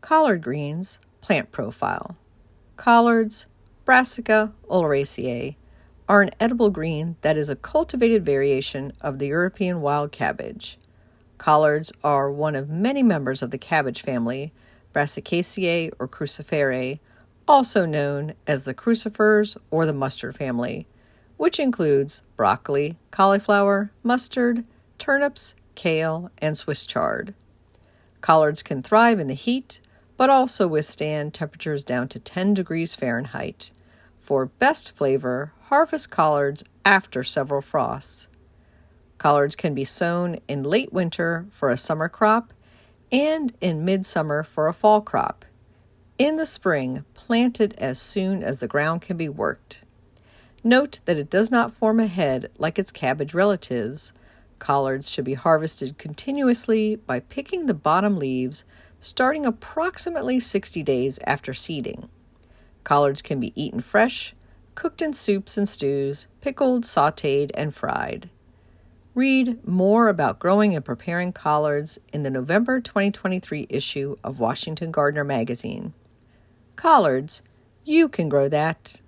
Collard greens, plant profile. Collards, Brassica oleracea, are an edible green that is a cultivated variation of the European wild cabbage. Collards are one of many members of the cabbage family, Brassicaceae or Cruciferae, also known as the crucifers or the mustard family, which includes broccoli, cauliflower, mustard, turnips, kale, and Swiss chard. Collards can thrive in the heat, but also withstand temperatures down to 10 degrees Fahrenheit. For best flavor, harvest collards after several frosts. Collards can be sown in late winter for a summer crop and in midsummer for a fall crop. In the spring, planted as soon as the ground can be worked. Note that it does not form a head like its cabbage relatives. Collards should be harvested continuously by picking the bottom leaves starting approximately 60 days after seeding. Collards can be eaten fresh, cooked in soups and stews, pickled, sautéed, and fried. Read more about growing and preparing collards in the November 2023 issue of Washington Gardener magazine. Collards, you can grow that.